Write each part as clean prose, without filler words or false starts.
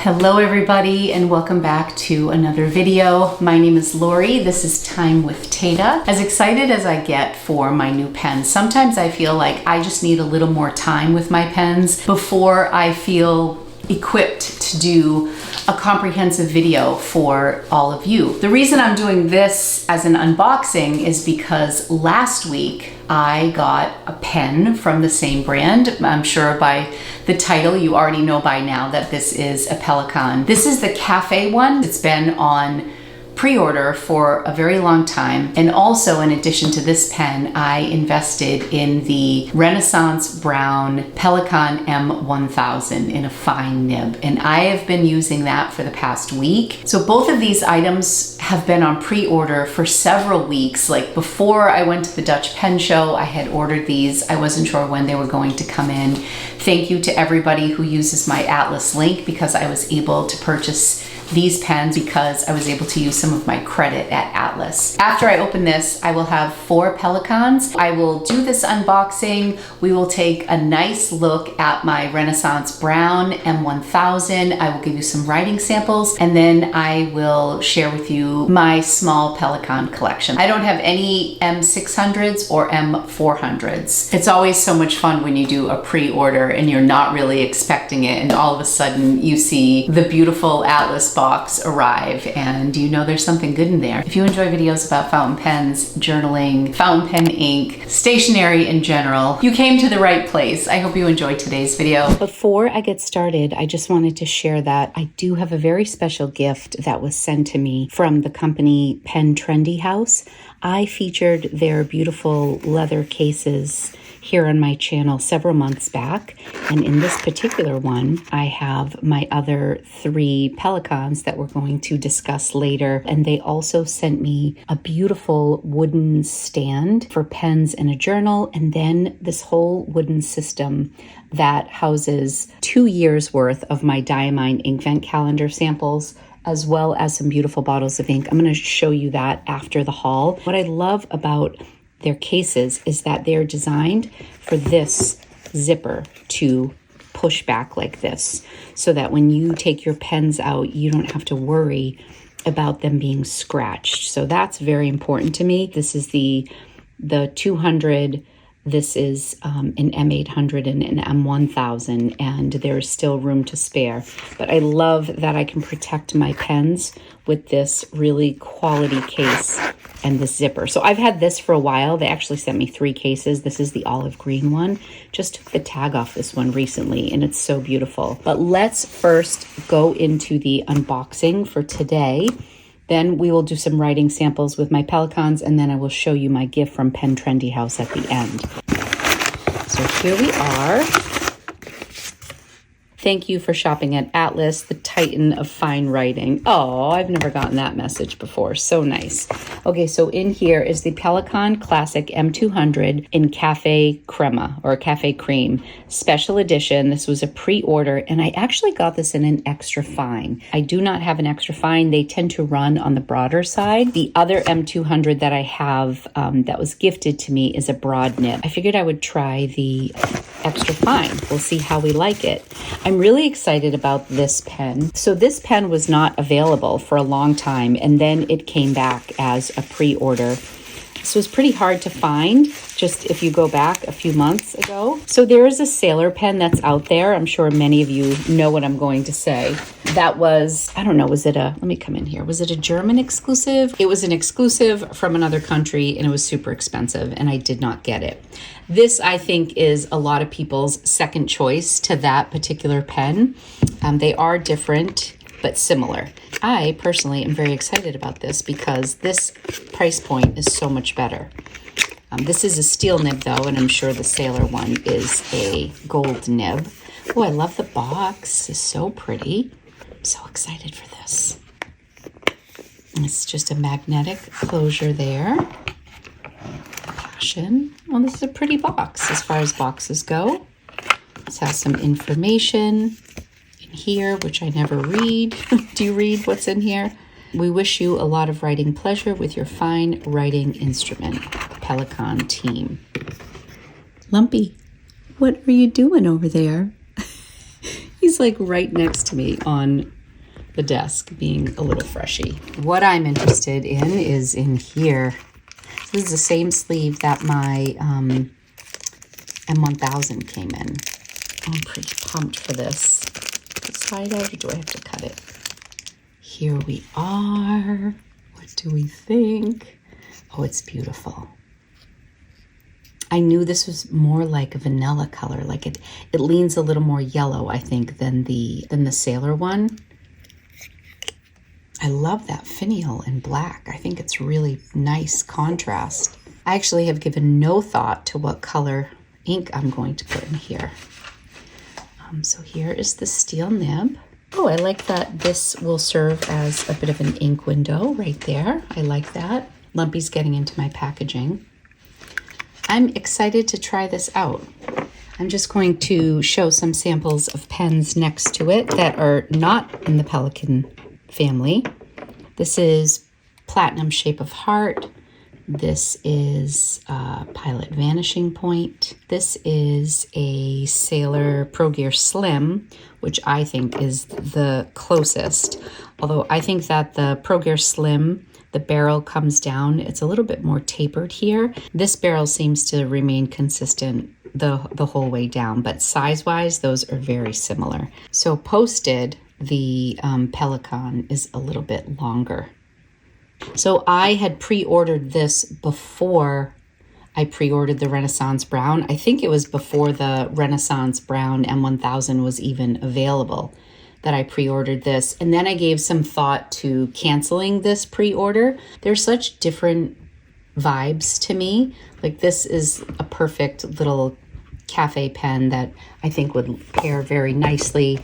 Hello everybody and welcome back to another video. My name is Lori. This is Time with Tata. As excited as I get for my new pens, sometimes I feel like I just need a little more time with my pens before I feel equipped to do a comprehensive video for all of you. The reason I'm doing this as an unboxing is because last week I got a pen from the same brand. I'm sure by the title you already know by now that this is a Pelican. This is the Cafe one. It's been on pre-order for a very long time. And also, in addition to this pen, I invested in the Renaissance Brown Pelican M1000 in a fine nib. And I have been using that for the past week. So both of these items have been on pre-order for several weeks. Like before I went to the Dutch Pen Show, I had ordered these. I wasn't sure when they were going to come in. Thank you to everybody who uses my Atlas link because I was able to purchase these pens because I was able to use some of my credit at Atlas. After I open this, I will have 4 Pelicans. I will do this unboxing. We will take a nice look at my Renaissance Brown M1000. I will give you some writing samples, and then I will share with you my small Pelican collection. I don't have any M600s or M400s. It's always so much fun when you do a pre-order and you're not really expecting it, and all of a sudden you see the beautiful Atlas box arrive and you know there's something good in there. If you enjoy videos about fountain pens, journaling, fountain pen ink, stationery in general, you came to the right place. I hope you enjoyed today's video. Before I get started, I just wanted to share that I do have a very special gift that was sent to me from the company Trendy House. I featured their beautiful leather cases here on my channel several months back, and in this particular one I have my other 3 Pelicans that we're going to discuss later, and they also sent me a beautiful wooden stand for pens and a journal, and then this whole wooden system that houses 2 years worth of my Diamine Inkvent calendar samples, as well as some beautiful bottles of ink. I'm going to show you that after the haul. What I love about their cases is that they're designed for this zipper to push back like this, so that when you take your pens out, you don't have to worry about them being scratched. So that's very important to me. This is the 200. This is an M800 and an M1000, and there's still room to spare. But I love that I can protect my pens with this really quality case and this zipper. So I've had this for a while. They actually sent me 3 cases. This is the olive green one. Just took the tag off this one recently, and it's so beautiful. But let's first go into the unboxing for today. Then we will do some writing samples with my Pelicans, and then I will show you my gift from Trendy House at the end. So here we are. Thank you for shopping at Atlas, the titan of fine writing. Oh, I've never gotten that message before. So nice. Okay, so in here is the Pelican Classic M200 in Cafe Creme or Cafe Creme special edition. This was a pre-order, and I actually got this in an extra fine. I do not have an extra fine. They tend to run on the broader side. The other M200 that I have that was gifted to me is a broad nib. I figured I would try the extra fine. We'll see how we like it. I'm really excited about this pen. So this pen was not available for a long time, and then it came back as a pre-order. So it's pretty hard to find, just if you go back a few months ago. So there is a sailor pen that's out there. I'm sure many of you know what I'm going to say. That was, I don't know, was it let me come in here. Was it a German exclusive? It was an exclusive from another country, and it was super expensive, and I did not get it. This, I think, is a lot of people's second choice to that particular pen. They are different, but similar. I personally am very excited about this because this price point is so much better. This is a steel nib though, and I'm sure the sailor one is a gold nib. Oh, I love the box. It's so pretty. I'm so excited for this. It's just a magnetic closure there. Passion. Well, this is a pretty box as far as boxes go. This has some information in here, which I never read. Do you read what's in here? We wish you a lot of writing pleasure with your fine writing instrument. Pelican team. Lumpy, what are you doing over there? He's like right next to me on the desk, being a little freshy. What I'm interested in is in here. This is the same sleeve that my M1000 came in. I'm pretty pumped for this. Side out, or do I have to cut it? Here we are. What do we think? Oh, it's beautiful. I knew this was more like a vanilla color. Like it leans a little more yellow, I think, than the Sailor one. I love that finial in black. I think it's really nice contrast. I actually have given no thought to what color ink I'm going to put in here. So here is the steel nib. Oh, I like that this will serve as a bit of an ink window right there. I like that. Lumpy's getting into my packaging. I'm excited to try this out. I'm just going to show some samples of pens next to it that are not in the Pelican family. This is Platinum Shape of Heart. This is Pilot Vanishing Point. This is a Sailor Pro Gear Slim, which I think is the closest. Although I think that the Pro Gear Slim, the barrel comes down. It's a little bit more tapered here. This barrel seems to remain consistent the whole way down, but size-wise, those are very similar. So posted, the Pelican is a little bit longer. So I had pre-ordered this before I pre-ordered the Renaissance Brown. I think it was before the Renaissance Brown M1000 was even available that I pre-ordered this. And then I gave some thought to canceling this pre-order. They're such different vibes to me. Like this is a perfect little cafe pen that I think would pair very nicely.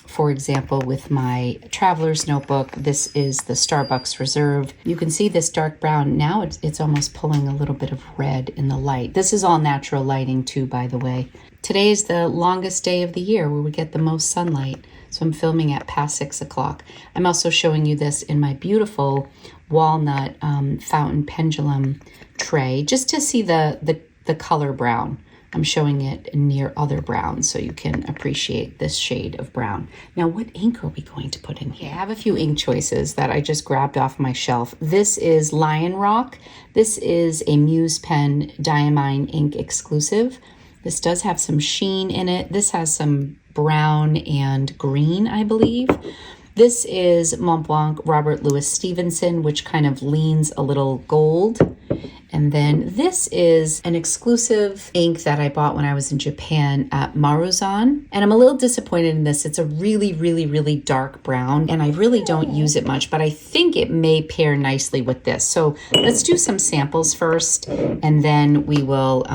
For example, with my traveler's notebook, this is the Starbucks Reserve. You can see this dark brown. Now it's almost pulling a little bit of red in the light. This is all natural lighting too, by the way. Today is the longest day of the year where we get the most sunlight. So I'm filming at past 6 o'clock. I'm also showing you this in my beautiful walnut fountain pendulum tray, just to see the color brown. I'm showing it near other browns so you can appreciate this shade of brown. Now, what ink are we going to put in here? I have a few ink choices that I just grabbed off my shelf. This is Lion Rock. This is a Muse Pen Diamine ink exclusive. This does have some sheen in it. This has some brown and green, I believe. This is MontBlanc Robert Louis Stevenson, which kind of leans a little gold. And then this is an exclusive ink that I bought when I was in Japan at Maruzan. And I'm a little disappointed in this. It's a really, really, really dark brown, and I really don't use it much, but I think it may pair nicely with this. So let's do some samples first, and then we will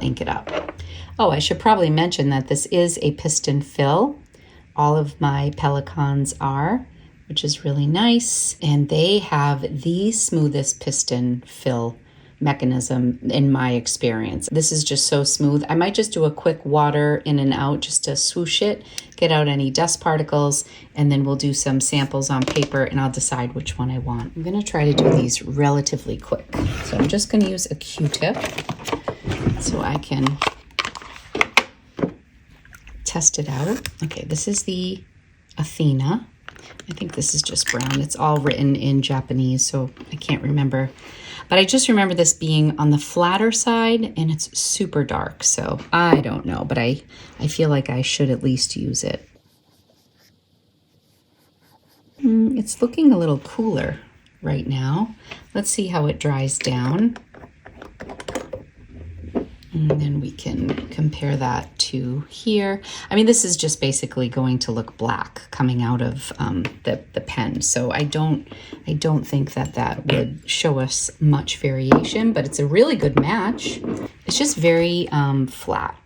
ink it up. Oh, I should probably mention that this is a piston fill. All of my Pelicans are, which is really nice. And they have the smoothest piston fill mechanism in my experience. This is just so smooth. I might just do a quick water in and out just to swoosh it, get out any dust particles, and then we'll do some samples on paper and I'll decide which one I want. I'm gonna try to do these relatively quick. So I'm just gonna use a Q-tip so I can test it out. Okay, this is the Athena. I think this is just brown. It's all written in Japanese, so I can't remember. But I just remember this being on the flatter side, and it's super dark, so I don't know, but I feel like I should at least use it. It's looking a little cooler right now. Let's see how it dries down. And then we can compare that to here. I mean, this is just basically going to look black coming out of the pen. So I don't think that would show us much variation, but it's a really good match. It's just very flat.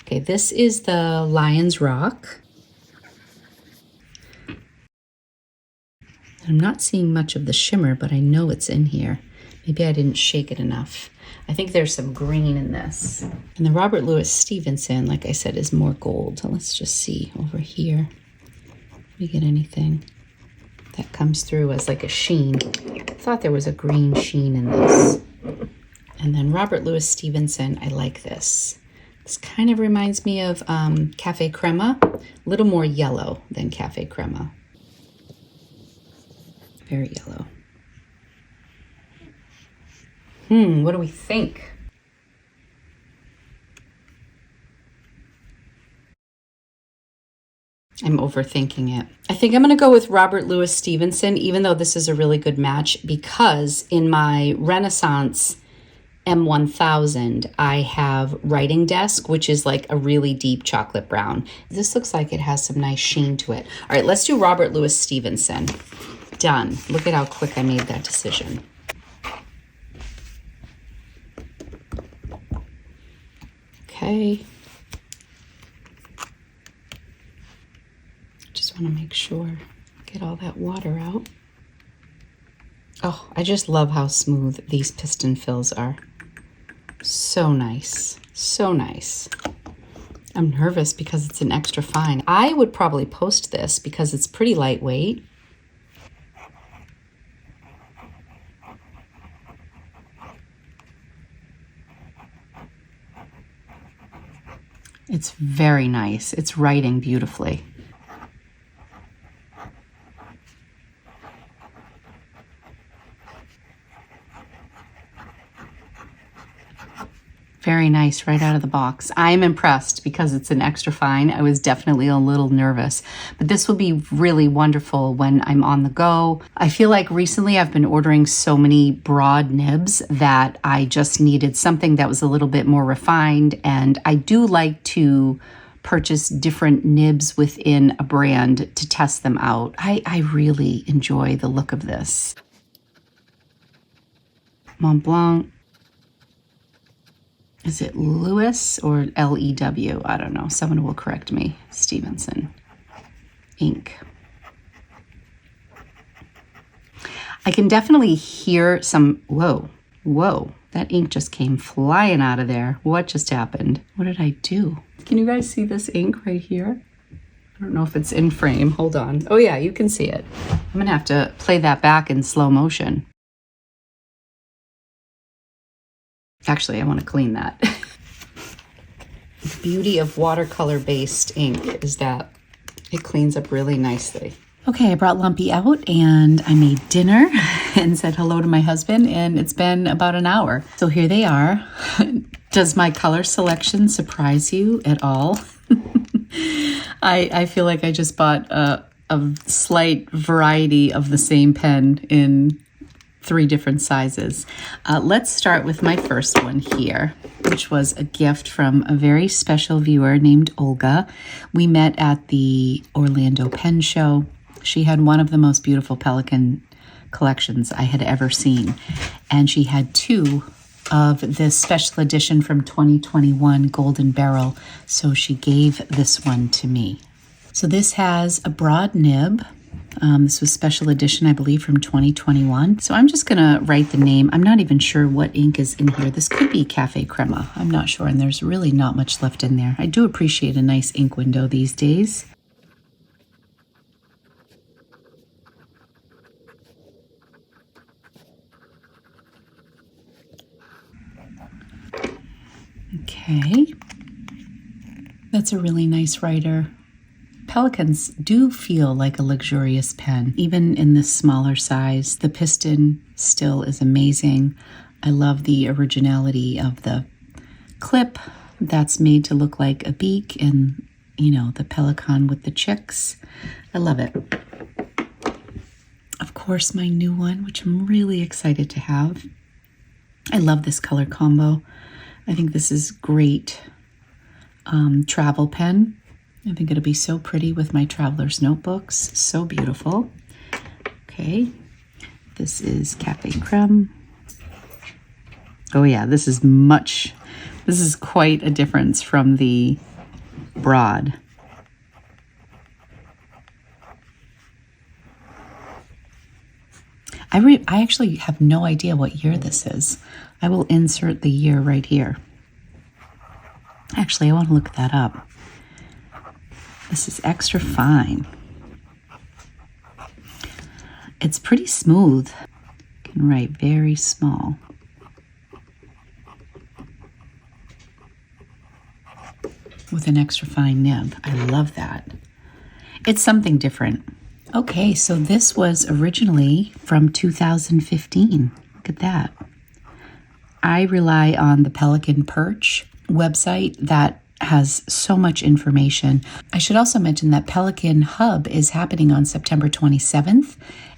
Okay, this is the Lion's Rock. I'm not seeing much of the shimmer, but I know it's in here. Maybe I didn't shake it enough. I think there's some green in this. And the Robert Louis Stevenson, like I said, is more gold. Let's just see over here. If we get anything that comes through as like a sheen. I thought there was a green sheen in this. And then Robert Louis Stevenson, I like this. This kind of reminds me of Cafe Crema, a little more yellow than Cafe Crema. Very yellow. What do we think? I'm overthinking it. I think I'm going to go with Robert Louis Stevenson, even though this is a really good match, because in my Renaissance M1000, I have writing desk, which is like a really deep chocolate brown. This looks like it has some nice sheen to it. All right, let's do Robert Louis Stevenson. Done. Look at how quick I made that decision. Okay. Just want to make sure, get all that water out. Oh, I just love how smooth these piston fills are. So nice, so nice. I'm nervous because it's an extra fine. I would probably post this because it's pretty lightweight. It's very nice. It's writing beautifully. Very nice right out of the box. I'm impressed because it's an extra fine. I was definitely a little nervous, but this will be really wonderful when I'm on the go. I feel like recently I've been ordering so many broad nibs that I just needed something that was a little bit more refined, and I do like to purchase different nibs within a brand to test them out. I really enjoy the look of this. MontBlanc. Is it Lewis or L-E-W? I don't know. Someone will correct me. Stevenson. Ink. I can definitely hear some, whoa, that ink just came flying out of there. What just happened? What did I do? Can you guys see this ink right here? I don't know if it's in frame. Hold on. Oh yeah, you can see it. I'm gonna have to play that back in slow motion. Actually, I want to clean that. The beauty of watercolor-based ink is that it cleans up really nicely. Okay, I brought Lumpy out and I made dinner and said hello to my husband, and it's been about an hour. So here they are. Does my color selection surprise you at all? I feel like I just bought a slight variety of the same pen in 3 different sizes. Let's start with my first one here, which was a gift from a very special viewer named Olga. We met at the Orlando Pen Show. She had one of the most beautiful Pelican collections I had ever seen, and she had 2 of this special edition from 2021 Golden Barrel, so she gave this one to me. So this has a broad nib. This was special edition, I believe, from 2021. So I'm just going to write the name. I'm not even sure what ink is in here. This could be Cafe Crema. I'm not sure, and there's really not much left in there. I do appreciate a nice ink window these days. Okay. That's a really nice writer. Pelicans do feel like a luxurious pen, even in this smaller size. The piston still is amazing. I love the originality of the clip that's made to look like a beak, and, you know, the Pelican with the chicks. I love it. Of course, my new one, which I'm really excited to have. I love this color combo. I think this is great travel pen. I think it'll be so pretty with my traveler's notebooks. So beautiful. Okay, this is Cafe Creme. Oh yeah, this is quite a difference from the broad. I actually have no idea what year this is. I will insert the year right here. Actually, I want to look that up. This is extra fine. It's pretty smooth. You can write very small. with an extra fine nib. I love that. It's something different. Okay, so this was originally from 2015. Look at that. I rely on the Pelican Perch website that has so much information. I should also mention that Pelican Hub is happening on September 27th,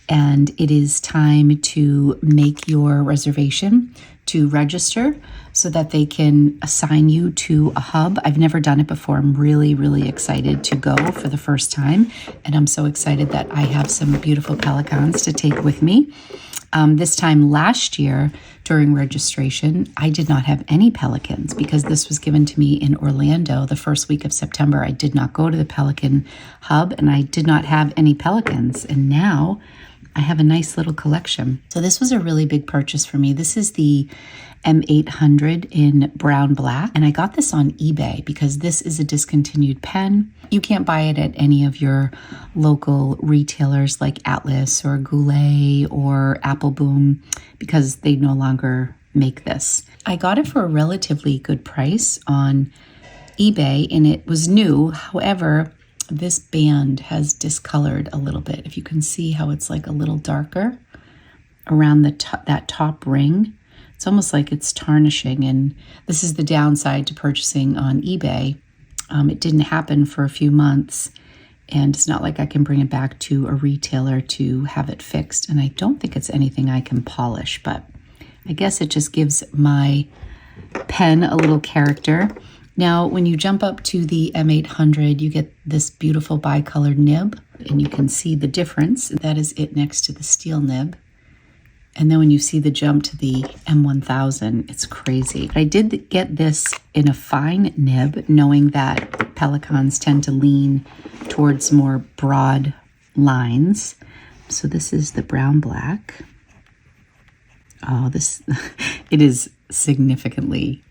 and it is time to make your reservation to register so that they can assign you to a hub. I've never done it before. I'm really, really excited to go for the first time, and I'm so excited that I have some beautiful Pelicans to take with me. This time last year during registration, I did not have any Pelicans because this was given to me in Orlando the first week of September. I did not go to the Pelican Hub and I did not have any Pelicans. And now I have a nice little collection. So this was a really big purchase for me. This is the M800 in brown black. And I got this on eBay because this is a discontinued pen. You can't buy it at any of your local retailers like Atlas or Goulet or Apple Boom because they no longer make this. I got it for a relatively good price on eBay and it was new. However, this band has discolored a little bit. If you can see how it's like a little darker around that top ring. It's almost like it's tarnishing, and this is the downside to purchasing on eBay. It didn't happen for a few months, and it's not like I can bring it back to a retailer to have it fixed, and I don't think it's anything I can polish, but I guess it just gives my pen a little character. Now, when you jump up to the M800, you get this beautiful bicolored nib, and you can see the difference. That is it next to the steel nib. And then when you see the jump to the M1000, it's crazy. I did get this in a fine nib, knowing that Pelicans tend to lean towards more broad lines. So this is the brown black. Oh, it is significantly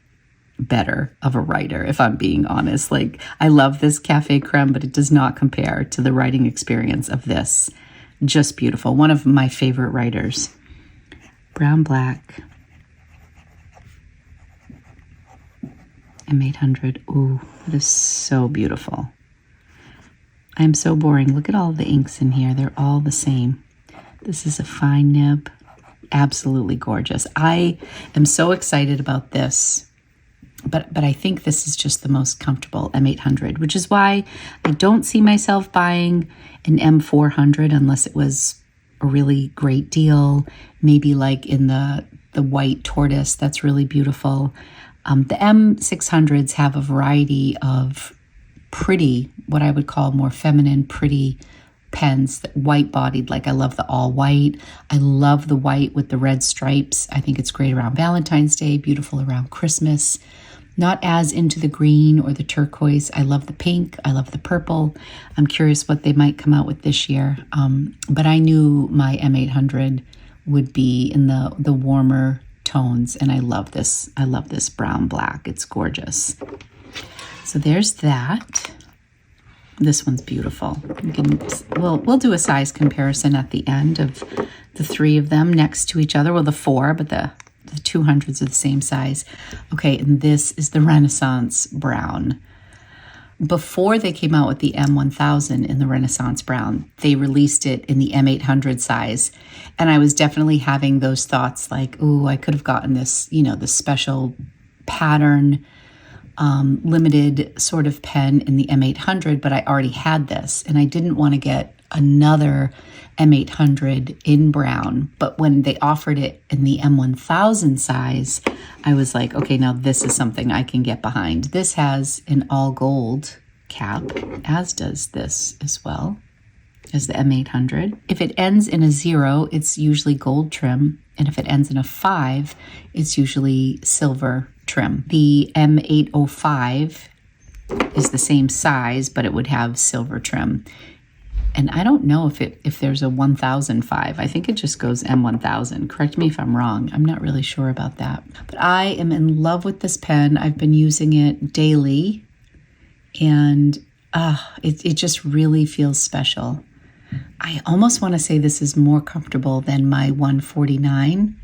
better of a writer, if I'm being honest. Like, I love this Cafe Creme, but it does not compare to the writing experience of this. Just beautiful. One of my favorite writers. Brown black, M800. Ooh, that is so beautiful. I'm so boring. Look at all the inks in here. They're all the same. This is a fine nib. Absolutely gorgeous. I am so excited about this, but I think this is just the most comfortable M800, which is why I don't see myself buying an M400 unless it was a really great deal, maybe like in the white tortoise. That's really beautiful. The M600s have a variety of pretty, what I would call more feminine, pretty pens, white bodied. Like I love the all white. I love the white with the red stripes. I think it's great around Valentine's Day, beautiful around Christmas. Not as into the green or the turquoise. I love the pink. I love the purple. I'm curious what they might come out with this year. But I knew my M800 would be in the warmer tones, and I love this. I love this brown black. It's gorgeous. So there's that. This one's beautiful. We'll do a size comparison at the end of the three of them next to each other. Well, the four, but the 200s are the same size. Okay, and this is the Renaissance Brown. Before they came out with the M1000 in the Renaissance Brown, they released it in the M800 size. And I was definitely having those thoughts like, oh, I could have gotten this, the special pattern, limited sort of pen in the M800, but I already had this. And I didn't want to get another M800 in brown, but when they offered it in the M1000 size, I was like, okay, now this is something I can get behind. This has an all gold cap, as does this as well as the M800. If it ends in a 0, it's usually gold trim, and if it ends in a 5, it's usually silver trim. The M805 is the same size, but it would have silver trim. And I don't know if there's a 1005. I think it just goes M1000. Correct me if I'm wrong. I'm not really sure about that. But I am in love with this pen. I've been using it daily, and it just really feels special. I almost want to say this is more comfortable than my 149.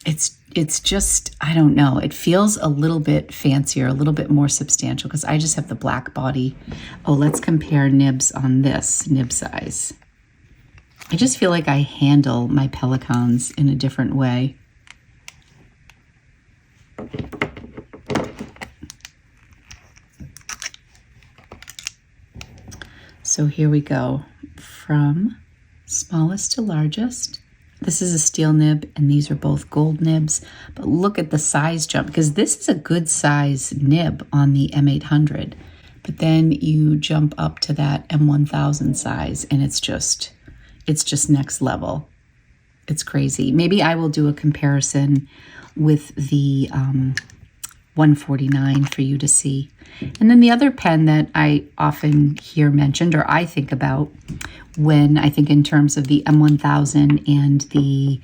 It's just, I don't know. It feels a little bit fancier, a little bit more substantial because I just have the black body. Oh, let's compare nibs on this nib size. I just feel like I handle my Pelicans in a different way. So here we go, from smallest to largest. This is a steel nib, and these are both gold nibs. But look at the size jump, because this is a good size nib on the M800. But then you jump up to that M1000 size, and it's just next level. It's crazy. Maybe I will do a comparison with the 149 for you to see. And then the other pen that I often hear mentioned, or I think about when I think in terms of the M1000 and the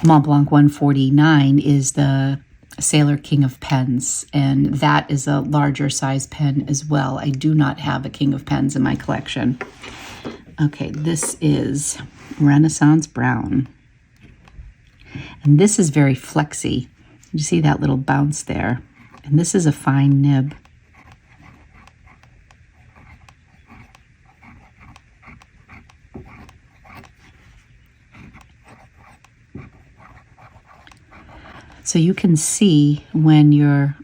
MontBlanc 149, is the Sailor King of Pens. And that is a larger size pen as well. I do not have a King of Pens in my collection. Okay, this is Renaissance Brown. And this is very flexy. You see that little bounce there? And this is a fine nib. So you can see when you're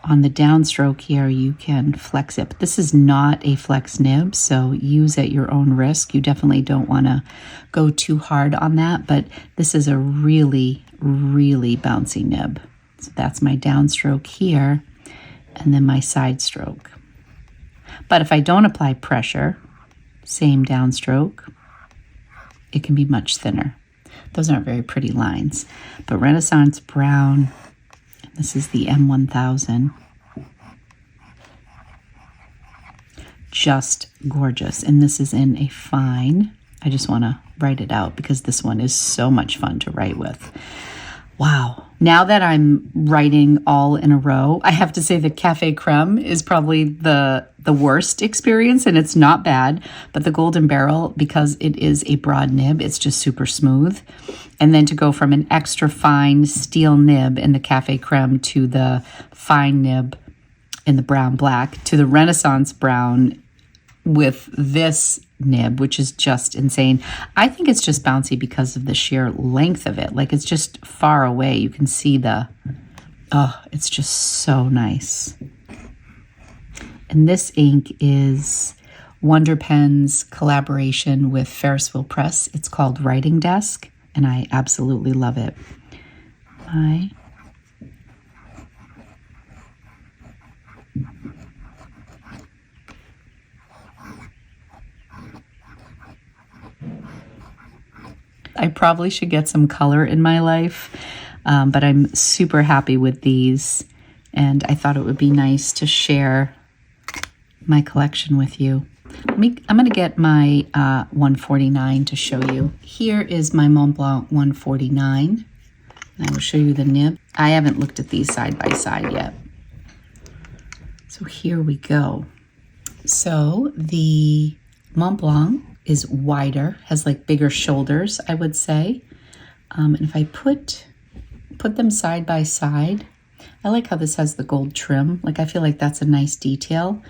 on the downstroke here, you can flex it. But this is not a flex nib, so use at your own risk. You definitely don't want to go too hard on that, but this is a really, really bouncy nib. So that's my downstroke here, and then my side stroke. But if I don't apply pressure, same downstroke, it can be much thinner. Those aren't very pretty lines. But Renaissance Brown, this is the M1000. Just gorgeous. And this is in a fine. I just want to write it out because this one is so much fun to write with. Wow. Now that I'm writing all in a row, I have to say the Cafe Creme is probably the worst experience, and it's not bad, but the Golden Barrel, because it is a broad nib, it's just super smooth. And then to go from an extra fine steel nib in the Cafe Creme to the fine nib in the brown black to the Renaissance Brown with this nib, which is just insane. I think it's just bouncy because of the sheer length of it. Like, it's just far away. You can see it's just so nice. And this ink is Wonder Pen's collaboration with Ferris Wheel Press. It's called Writing Desk, and I absolutely love it. I probably should get some color in my life, but I'm super happy with these, and I thought it would be nice to share my collection with you. I'm going to get my 149 to show you. Here is my MontBlanc 149. I will show you the nib. I haven't looked at these side by side yet. So here we go. So the MontBlanc is wider, has like bigger shoulders, I would say. And if I put them side by side, I like how this has the gold trim. Like, I feel like that's a nice detail.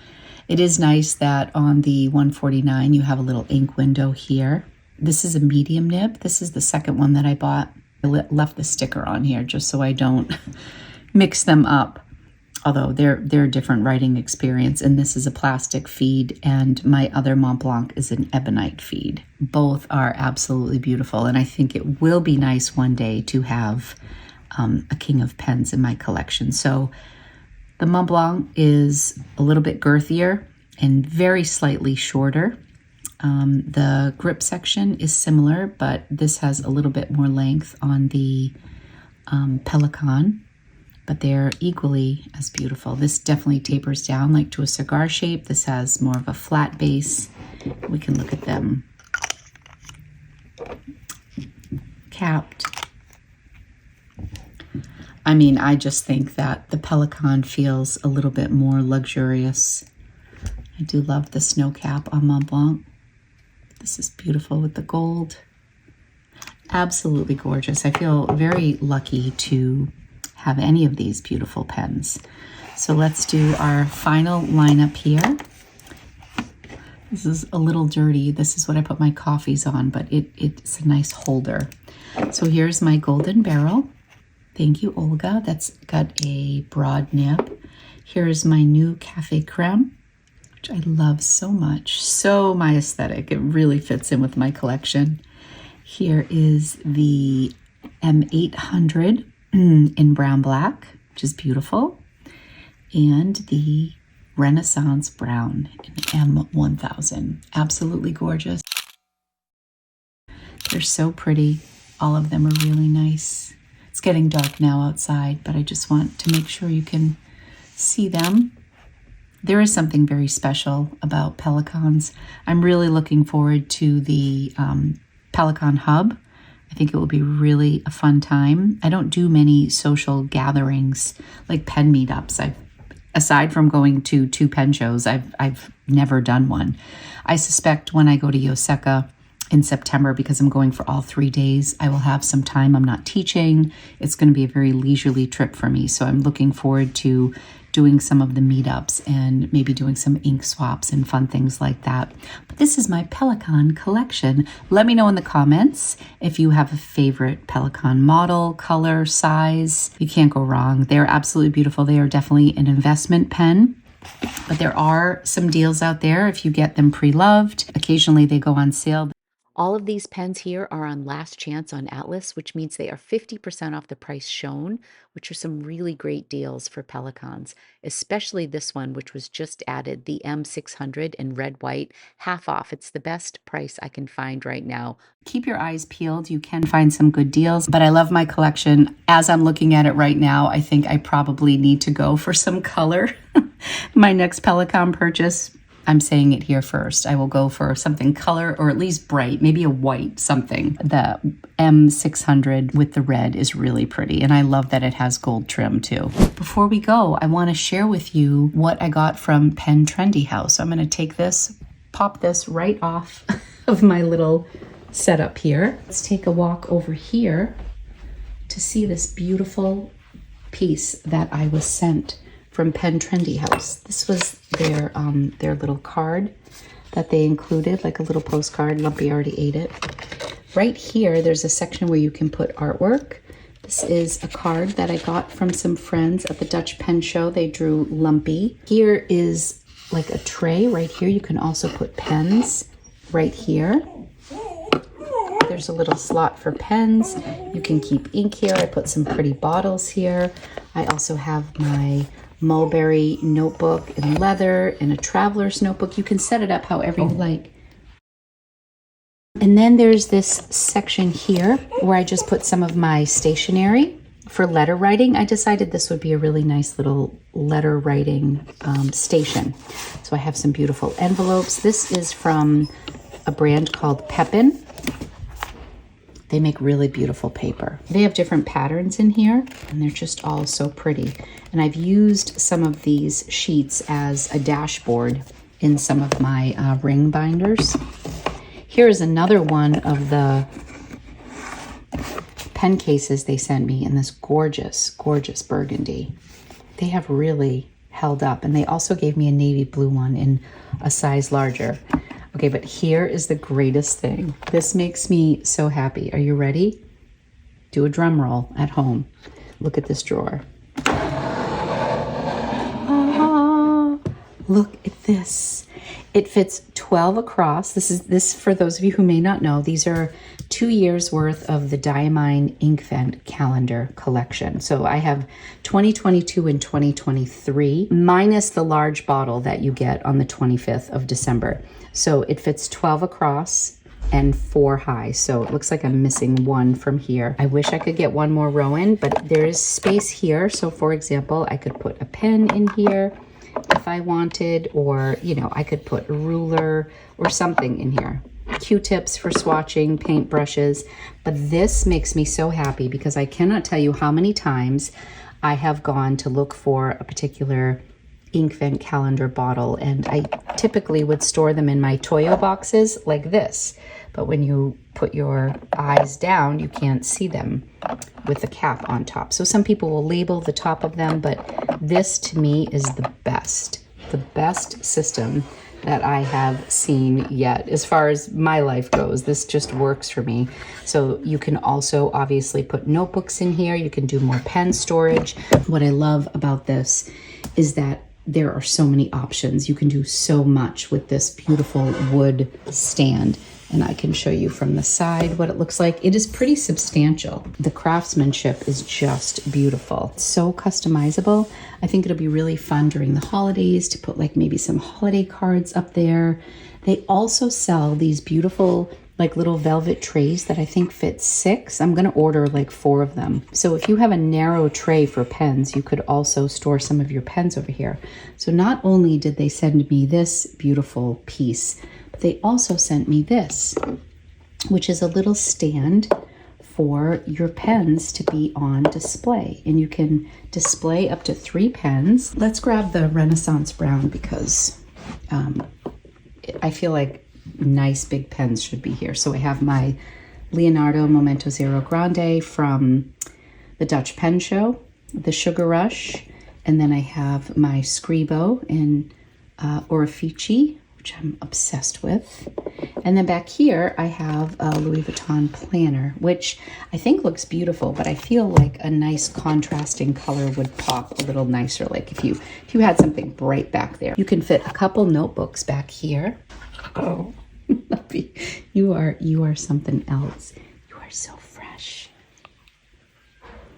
It is nice that on the 149 you have a little ink window here. This is a medium nib. This is the second one that I bought. I left the sticker on here just so I don't mix them up. Although they're a different writing experience, and this is a plastic feed, and my other MontBlanc is an ebonite feed. Both are absolutely beautiful, and I think it will be nice one day to have a King of Pens in my collection. So the MontBlanc is a little bit girthier and very slightly shorter. The grip section is similar, but this has a little bit more length on the Pelican. But they're equally as beautiful. This definitely tapers down like to a cigar shape. This has more of a flat base. We can look at them capped. I mean, I just think that the Pelican feels a little bit more luxurious. I do love the snow cap on MontBlanc. This is beautiful with the gold. Absolutely gorgeous. I feel very lucky to have any of these beautiful pens. So let's do our final lineup here. This is a little dirty. This is what I put my coffees on, but it's a nice holder. So here's my Golden Barrel. Thank you, Olga. That's got a broad nib. Here's my new Cafe Creme, which I love so much. So my aesthetic. It really fits in with my collection. Here is the M800 in brown black, which is beautiful. And the Renaissance Brown in M1000. Absolutely gorgeous. They're so pretty. All of them are really nice. It's getting dark now outside, but I just want to make sure you can see them. There is something very special about Pelicans. I'm really looking forward to the Pelican Hub. I think it will be really a fun time. I don't do many social gatherings like pen meetups. Aside from going to 2 pen shows, I've never done one. I suspect when I go to Yoseka in September, because I'm going for all 3 days, I will have some time. I'm not teaching. It's going to be a very leisurely trip for me. So I'm looking forward to doing some of the meetups and maybe doing some ink swaps and fun things like that. But this is my Pelican collection. Let me know in the comments if you have a favorite Pelican model, color, size. You can't go wrong. They're absolutely beautiful. They are definitely an investment pen. But there are some deals out there if you get them pre-loved. Occasionally they go on sale. All of these pens here are on last chance on Atlas, which means they are 50% off the price shown, which are some really great deals for Pelicans, especially this one, which was just added, the M600 in red white, half off. It's the best price I can find right now. Keep your eyes peeled. You can find some good deals, but I love my collection. As I'm looking at it right now, I think I probably need to go for some color. My next Pelican purchase, I'm saying it here first, I will go for something color or at least bright, maybe a white something. The M600 with the red is really pretty, and I love that it has gold trim too. Before we go, I want to share with you what I got from Trendy House. I'm going to take this, pop this right off of my little setup here. Let's take a walk over here to see this beautiful piece that I was sent from Trendy House. This was their little card that they included, like a little postcard. Lumpy already ate it. Right here, there's a section where you can put artwork. This is a card that I got from some friends at the Dutch Pen Show. They drew Lumpy. Here is like a tray right here. You can also put pens right here. There's a little slot for pens. You can keep ink here. I put some pretty bottles here. I also have my mulberry notebook in leather and a traveler's notebook. You can set it up however you like. And then there's this section here where I just put some of my stationery for letter writing. I decided this would be a really nice little letter writing station. So I have some beautiful envelopes. This is from a brand called Pelican. They make really beautiful paper. They have different patterns in here, and they're just all so pretty. And I've used some of these sheets as a dashboard in some of my ring binders. Here is another one of the pen cases they sent me in this gorgeous, gorgeous burgundy. They have really held up, and they also gave me a navy blue one in a size larger. Okay, but here is the greatest thing. This makes me so happy. Are you ready? Do a drum roll at home. Look at this drawer. Ah, look at this. It fits 12 across. This for those of you who may not know, these are 2 years worth of the Diamine Inkvent calendar collection. So I have 2022 and 2023 minus the large bottle that you get on the 25th of December. So it fits 12 across and 4 high. So it looks like I'm missing one from here. I wish I could get one more row in, but there is space here. So for example, I could put a pen in here if I wanted, or, you know, I could put a ruler or something in here. Q-tips for swatching, paint brushes. But this makes me so happy because I cannot tell you how many times I have gone to look for a particular ink vent calendar bottle, and I typically would store them in my Toyo boxes like this. But when you put your eyes down, you can't see them with the cap on top. So some people will label the top of them, but this to me is the best system that I have seen yet. As far as my life goes, this just works for me. So you can also obviously put notebooks in here. You can do more pen storage. What I love about this is that there are so many options. You can do so much with this beautiful wood stand. And I can show you from the side what it looks like. It is pretty substantial. The craftsmanship is just beautiful. It's so customizable. I think it'll be really fun during the holidays to put like maybe some holiday cards up there. They also sell these beautiful like little velvet trays that I think fit 6. I'm gonna order like 4 of them. So if you have a narrow tray for pens, you could also store some of your pens over here. So not only did they send me this beautiful piece, but they also sent me this, which is a little stand for your pens to be on display. And you can display up to 3 pens. Let's grab the Renaissance Brown because I feel like nice big pens should be here. So I have my Leonardo Momento Zero Grande from the Dutch Pen Show, the Sugar Rush, and then I have my Scribo in Orifici, which I'm obsessed with. And then back here, I have a Louis Vuitton planner, which I think looks beautiful, but I feel like a nice contrasting color would pop a little nicer. Like if you had something bright back there. You can fit a couple notebooks back here. Oh, you are something else. You are so fresh.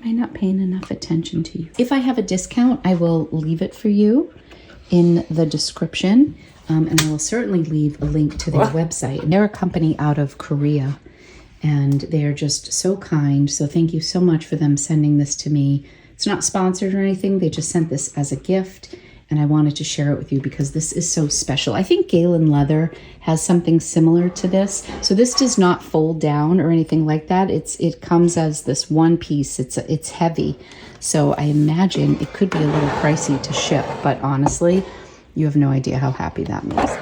Am I not paying enough attention to you? If I have a discount, I will leave it for you in the description. And I will certainly leave a link to their website. They're a company out of Korea, and they are just so kind. So thank you so much for them sending this to me. It's not sponsored or anything. They just sent this as a gift, and I wanted to share it with you because this is so special. I think Galen Leather has something similar to this. So this does not fold down or anything like that. It comes as this one piece. It's heavy. So I imagine it could be a little pricey to ship, but honestly, you have no idea how happy that makes me.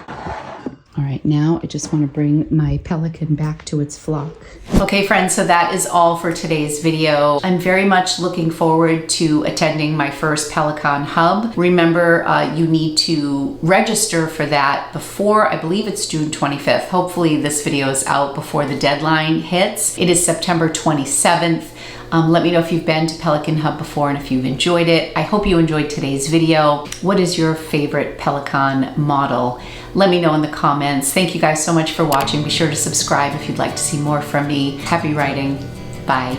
All right, now I just want to bring my Pelican back to its flock. Okay, friends, so that is all for today's video. I'm very much looking forward to attending my first Pelican Hub. Remember, you need to register for that before, I believe it's June 25th. Hopefully this video is out before the deadline hits. It is September 27th. Let me know if you've been to Pelican Hub before and if you've enjoyed it. I hope you enjoyed today's video. What is your favorite Pelican model? Let me know in the comments. Thank you guys so much for watching. Be sure to subscribe if you'd like to see more from me. Happy writing. Bye.